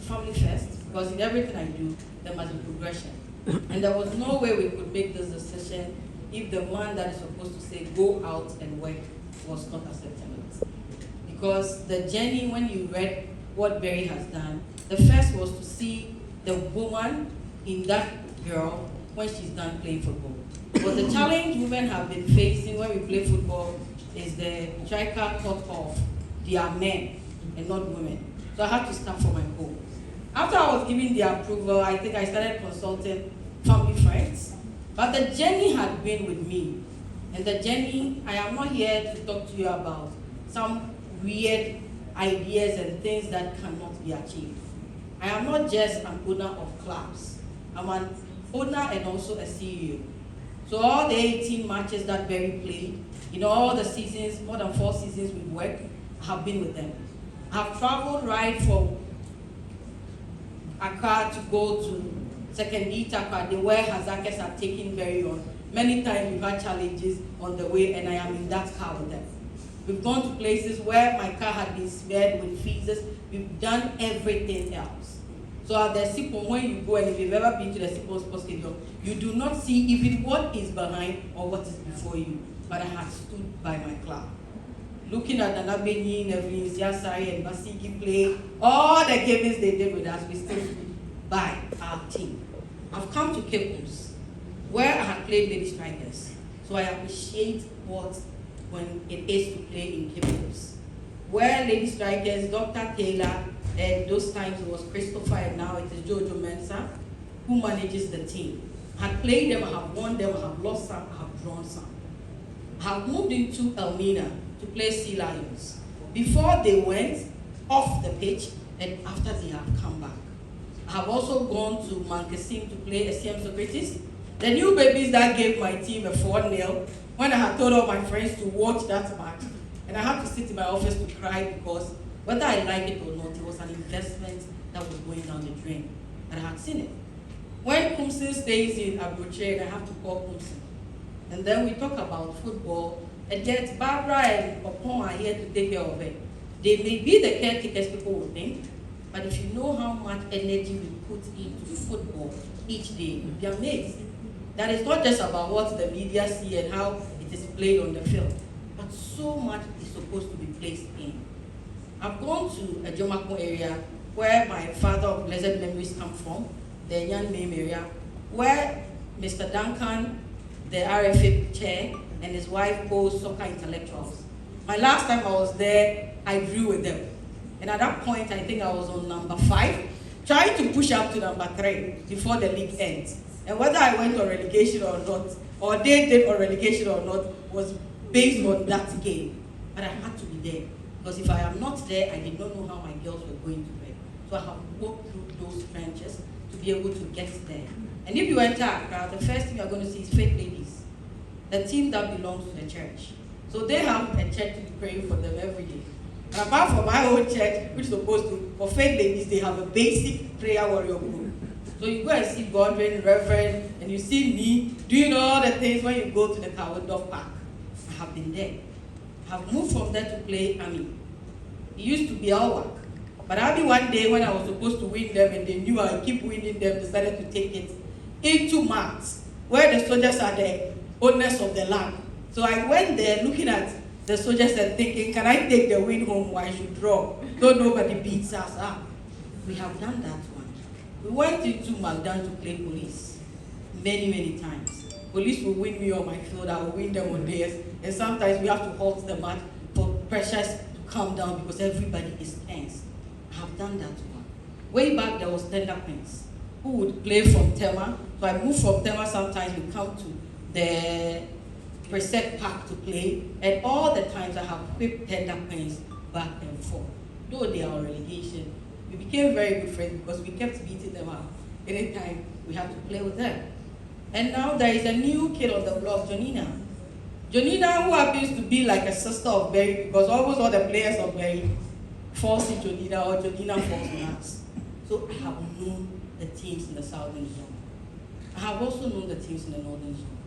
family first, because in everything I do, there must be progression. And there was no way we could make this decision if the man that is supposed to say, go out and work, was not accepting it. Because the journey, when you read what Barry has done, the first was to see the woman in that girl when she's done playing football. But the challenge women have been facing when we play football is the striker thought of they are men and not women. So I had to stand for my goal. After I was given the approval, I think I started consulting family friends. But the journey had been with me. And the journey, I am not here to talk to you about some weird ideas and things that cannot be achieved. I am not just an owner of clubs. I'm an owner and also a CEO. So all the 18 matches that Barry played, in all the seasons, more than 4 seasons we've worked, I have been with them. I have traveled right from Accra to go to Second Accra, where Hazakes have taken Barry on. Many times we've had challenges on the way, and I am in that car with them. We've gone to places where my car had been smeared with feces. We've done everything else. So at the Sipon, when you go, and if you've ever been to the Sipon Sports Stadium, you do not see even what is behind or what is before you. But I had stood by my club. Looking at Anabeni, Nevin, Siasai, and Basigi play, all the games they did with us, we still stood by our team. I've come to Cape Coast, where I have played lady strikers. So I appreciate when it is to play in Cape Coast. Where lady strikers, Dr. Taylor, and those times it was Christopher, and now it is Gifty-Oware-Mensah, who manages the team. I have played them, I have won them, I have lost some, I have drawn some. I have moved into Elmina to play Sea Lions. Before they went off the pitch, and after they have come back. I have also gone to Mankasim to play SCM Socrates. The new babies that gave my team a 4-0 when I had told all my friends to watch that match. And I had to sit in my office to cry because whether I like it or not, it was an investment that was going down the drain. And I had seen it. When Kumsin stays in Abuche, I have to call Kumsin. And then we talk about football, and yet Barbara and Opon are here to take care of it. They may be the caretakers people would think, but if you know how much energy we put into football each day, you'll be amazed. That is not just about what the media see and how it is played on the field, but so much is supposed to be placed in. I've gone to a Jomako area where my father of blessed memories come from, the Yan Mame area, where Mr. Duncan, the RFA chair, and his wife host soccer intellectuals. My last time I was there, I drew with them. And at that point, I think I was on number 5, trying to push up to number 3 before the league ends. And whether I went on relegation or not, or they did on relegation or not, was based on that game. But I had to be there. Because if I am not there, I did not know how my girls were going to bed. So I have walked through those trenches to be able to get there. And if you enter Accra, the first thing you're going to see is Faith Ladies, the team that belongs to the church. So they have a church to be praying for them every day. And apart from my own church, which is supposed to, for Faith Ladies, they have a basic prayer warrior group. So you go and see Godwin, Reverend, and you see me doing all the things when you go to the Cowardog Park. I have been there. I have moved from there to play Army. It used to be our work. But Army one day when I was supposed to win them and they knew I would keep winning them, decided to take it into Mars, where the soldiers are the owners of the land. So I went there looking at the soldiers and thinking, can I take the win home or I should draw? Though nobody beats us up. We have done that one. We went into Magdan to play police many, many times. Police will win me on my field, I will win them on theirs, and sometimes we have to halt the match for pressures to calm down because everybody is tense. I have done that one. Way back there was Tender Prince, who would play from Tema. So I moved from Tema, sometimes we come to the Preset Park to play, and all the times I have whipped Tender Prince back and forth. Though they are on relegation, we became very good friends because we kept beating them up anytime we had to play with them. And now there is a new kid on the block, Jonina. Jonina, who happens to be like a sister of Barry, because almost all the players of Barry falls in Jonina or Jonina falls in us. So I have known the teams in the Southern Zone. I have also known the teams in the Northern Zone.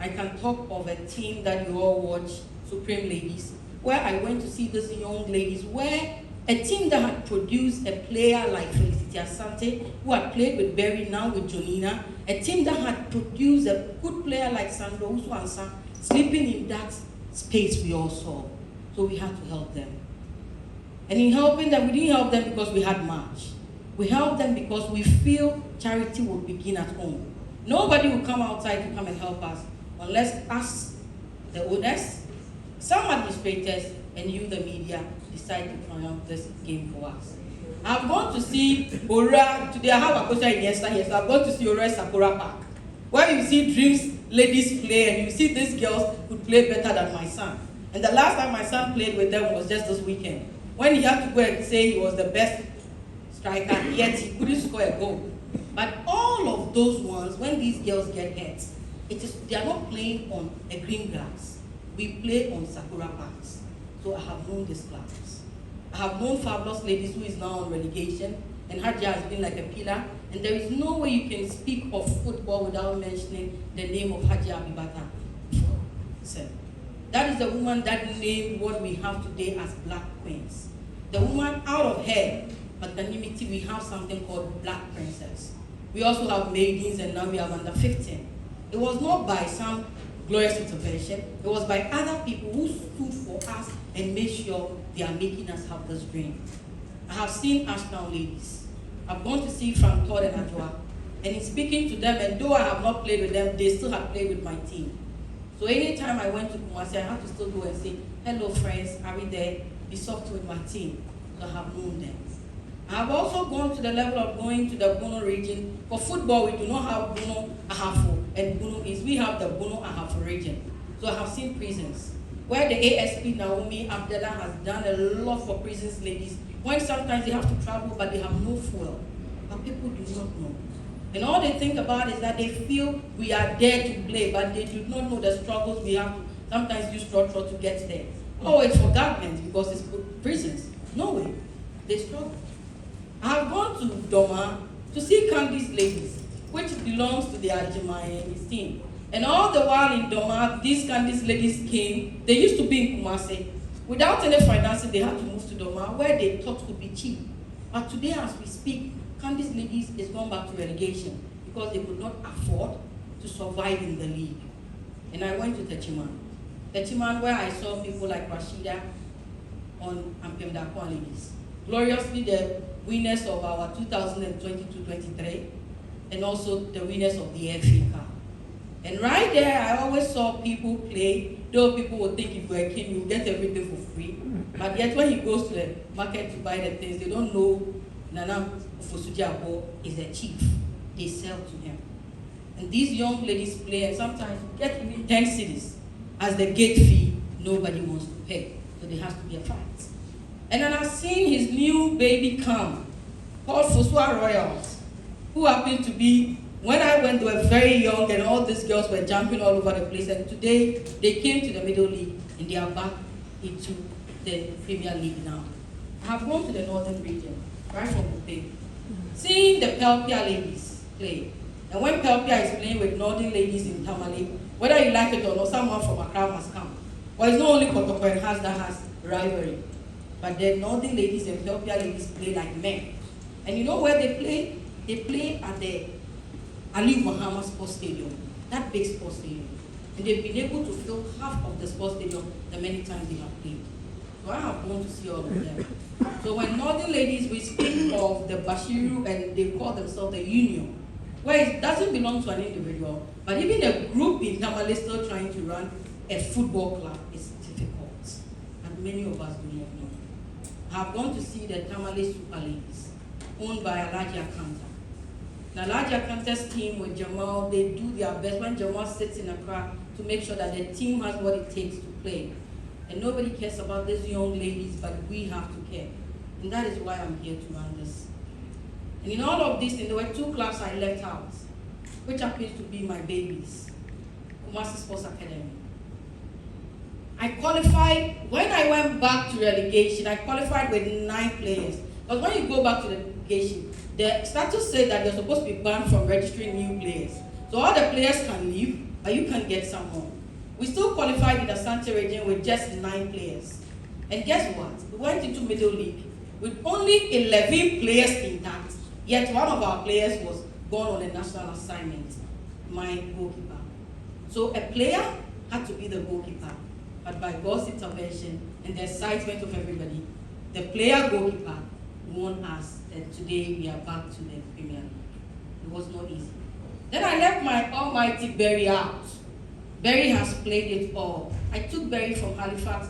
I can talk of a team that you all watch, Supreme Ladies, where I went to see these young ladies, where A team that had produced a player like Felicity Asante, who had played with Berry, now with Jonina. A team that had produced a good player like Sandro Uswansa, sleeping in that space we all saw. So we had to help them. And in helping them, we didn't help them because we had much. We helped them because we feel charity will begin at home. Nobody will come outside to come and help us unless us, the owners, some administrators, and you, the media, decide to triumph this game for us. I've gone to see Ora, today I have a question in yesterday, yes, I've gone to see Ora Sakura Park, where you see Dreams ladies play, and you see these girls who play better than my son. And the last time my son played with them was just this weekend, when he had to go and say he was the best striker, yet he couldn't score a goal. But all of those ones, when these girls get hurt, they are not playing on a green grass. We play on Sakura Parks. So I have known these clubs. I have known Fabulous Ladies, who is now on relegation, and Hadja has been like a pillar. And there is no way you can speak of football without mentioning the name of Hadja Abibata. So, that is the woman that named what we have today as Black Queens. The woman out of her magnanimity, we have something called Black Princess. We also have maidens, and now we have under 15. It was not by some glorious intervention. It was by other people who stood for us and made sure they are making us have this dream. I have seen Ashtown ladies. I've gone to see Frank Todd and Adjoa. And in speaking to them, and though I have not played with them, they still have played with my team. So anytime I went to Kumasi, I had to still go and say, hello friends, are we there? Be soft with my team. So I have known them. I have also gone to the level of going to the Bono region. For football, we do not have Bono Ahafo, and Bono is, we have the Bono Ahafo region. So I have seen prisons, where the ASP Naomi Abdullah has done a lot for prisons ladies, when sometimes they have to travel, but they have no fuel. But people do not know. And all they think about is that they feel we are there to play, but they do not know the struggles we have to sometimes use struggle to get there. Oh, it's for government because it's prisons. No way. They struggle. I have gone to Doma to see Candice ladies, which belongs to the Ajimaye's team. And all the while in Doma, these Candice ladies came. They used to be in Kumasi. Without any financing, they had to move to Doma, where they thought would be cheap. But today, as we speak, Candice ladies is gone back to relegation because they could not afford to survive in the league. And I went to Techiman. Techiman, where I saw people like Rashida on Ampem Dakwa ladies. Gloriously, the winners of our 2022-23, and also the winners of the FA Cup. And right there, I always saw people play, though people would think if you're a king, you get everything for free. But yet when he goes to the market to buy the things, they don't know Nana Fosujiabo is a chief. They sell to him. And these young ladies play, and sometimes get even 10 cities. As the gate fee, nobody wants to pay. So there has to be a fight. And then I've seen his new baby come, called Fosua Royals, who happened to be, when I went, they were very young, and all these girls were jumping all over the place. And today, they came to the Middle League, and they are back into the Premier League now. I have gone to the Northern region, right from Kupe, seeing the Pelpia ladies play. And when Pelpia is playing with Northern ladies in Tamale, whether you like it or not, someone from Accra must come. But it's not only Kotoko and Has that has rivalry. But the Northern ladies and Pelpia ladies play like men. And you know where they play? They play at the Ali Muhammad Sports Stadium, that big sports stadium. And they've been able to fill half of the sports stadium the many times they have played. So I have gone to see all of them. So when Northern ladies, we speak of the Bashiru, and they call themselves the union, where it doesn't belong to an individual, but even a group in Tamale still trying to run a football club is difficult. And many of us do not know. I have gone to see the Tamale Super Ladies, owned by Alaji Akanta. Now, Alaji Akanta's team with Jamal, they do their best when Jamal sits in a car to make sure that the team has what it takes to play. And nobody cares about these young ladies, but we have to care. And that is why I'm here to run this. And in all of this, there were two clubs I left out, which happens to be my babies, Kumasi Sports Academy. I qualified, when I went back to relegation, I qualified with 9 players. But when you go back to the relegation, the statute said that you're supposed to be banned from registering new players. So all the players can leave, but you can get some more. We still qualified in the Asante region with just 9 players. And guess what? We went into Middle League with only 11 players intact, yet one of our players was gone on a national assignment, my goalkeeper. So a player had to be the goalkeeper, but by God's intervention and the excitement of everybody, the player goalkeeper won us, and today we are back to the Premier League. It was not easy. Then I left my almighty Barry out. Barry has played it all. I took Barry from Halifax,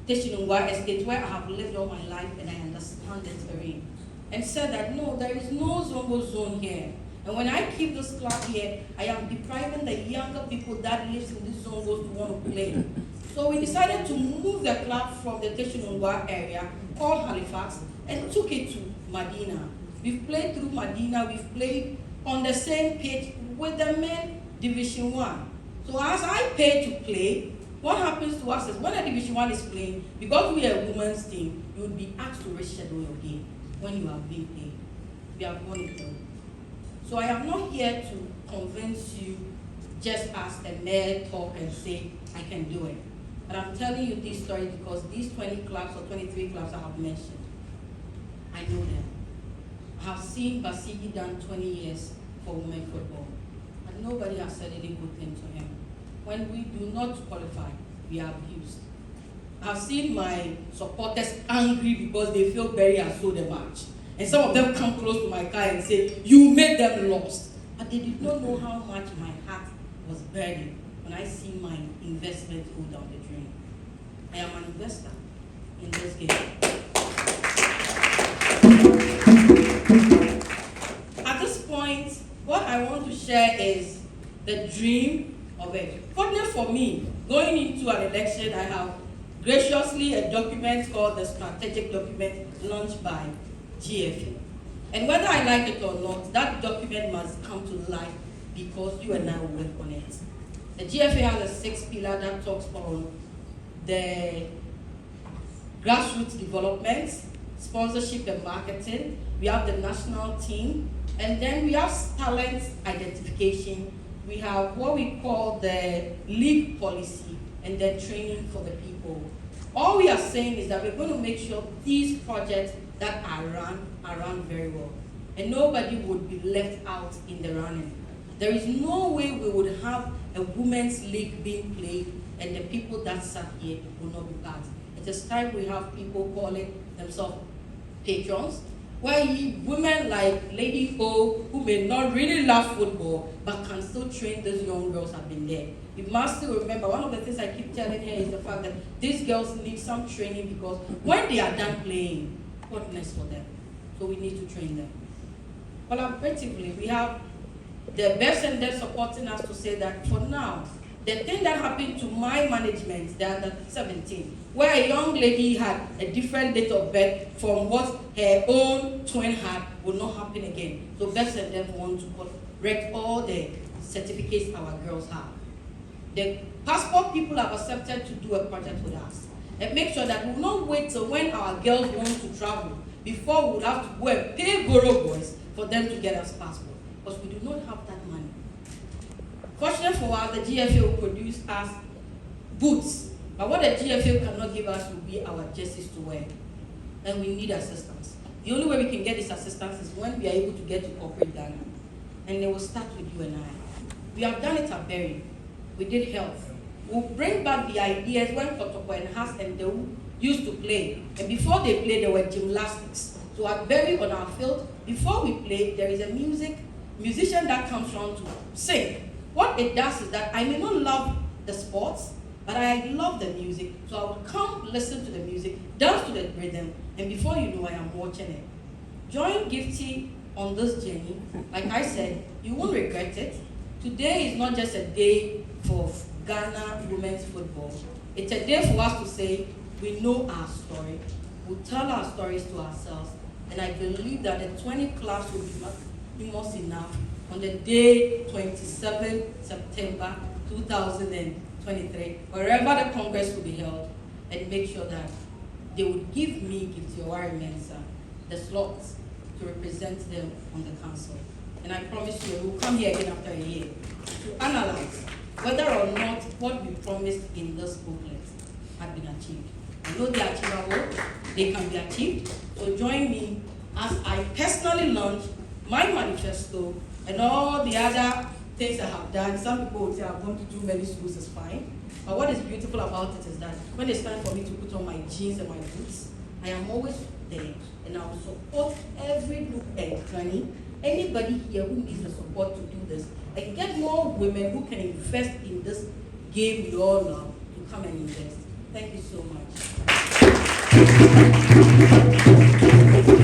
Teshinungwa Estate, where I have lived all my life and I understand the terrain, and said that no, there is no Zongo zone here. And when I keep this club here, I am depriving the younger people that lives in this zone to want to play. So we decided to move the club from the Teshinungwa area, called Halifax, and took it to Medina. We've played through Medina, we've played on the same pitch with the men Division 1. So as I pay to play, what happens to us is when a Division 1 is playing, because we are a women's team, you would be asked to reschedule your game when you are being played. We are going to. So I am not here to convince you just as a mere talk and say, I can do it. But I'm telling you this story because these 20 clubs or 23 clubs I have mentioned, I know them. I have seen Basigi done 20 years for women football, and nobody has said any good thing to him. When we do not qualify, we are abused. I've seen my supporters angry because they feel Barry has sold the match. And some of them come close to my car and say, you made them lost. But they did not know how much my heart was burning when I see my investment go down the drain. I am an investor in this game. At this point, what I want to share is the dream of it. Fortunately for me, going into an election, I have graciously a document called the strategic document launched by GFA. And whether I like it or not, that document must come to life because you and I will work on it. The GFA has a 6 pillar that talks on the grassroots development, sponsorship and marketing. We have the national team, and then we have talent identification. We have what we call the league policy and then training for the people. All we are saying is that we're going to make sure these projects that are run very well. And nobody would be left out in the running. There is no way we would have a women's league being played and the people that sat here will not be part. It is time we have people calling themselves patrons, where women like Lady O, who may not really love football, but can still train those young girls, have been there. You must still remember, one of the things I keep telling her is the fact that these girls need some training because when they are done playing, what next for them? So we need to train them. Collaboratively, we have the best and they're supporting us to say that for now, the thing that happened to my management, the under 17, where a young lady had a different date of birth from what her own twin had, will not happen again. So best and them want to correct all the certificates our girls have. The passport people have accepted to do a project with us and make sure that we will not wait till when our girls want to travel before we will have to go and pay Goro boys for them to get us passport, because we do not have that money. Fortunately for us, the GFA will produce us boots, but what the GFA cannot give us will be our jerseys to wear, and we need assistance. The only way we can get this assistance is when we are able to get to corporate Ghana, and they will start with you and I. We have done it at Berry. We did health. We'll bring back the ideas when Kotoko and Has and they used to play, and before they played, there were gymnastics. So at Berry on our field, before we play, there is a musician that comes around to sing. What it does is that I may not love the sports, but I love the music. So I will come listen to the music, dance to the rhythm, and before you know, I am watching it. Join Gifty on this journey. Like I said, you won't regret it. Today is not just a day for Ghana women's football. It's a day for us to say, we know our story. We'll tell our stories to ourselves. And I believe that the 20 clubs will be most enough on the day 27 September 2023, wherever the Congress will be held, and make sure that they would give me, Gifty Oware-Mensah, the slots to represent them on the council. And I promise you, we'll come here again after a year to analyze whether or not what we promised in this booklet had been achieved. I know they're achievable, they can be achieved. So join me as I personally launch my manifesto and all the other things I have done. Some people would say I'm going to do many schools, is fine. But what is beautiful about it is that when it's time for me to put on my jeans and my boots, I am always there and I will support every look and cranny. Anybody here who needs the support to do this and get more women who can invest in this game we all love to come and invest. Thank you so much.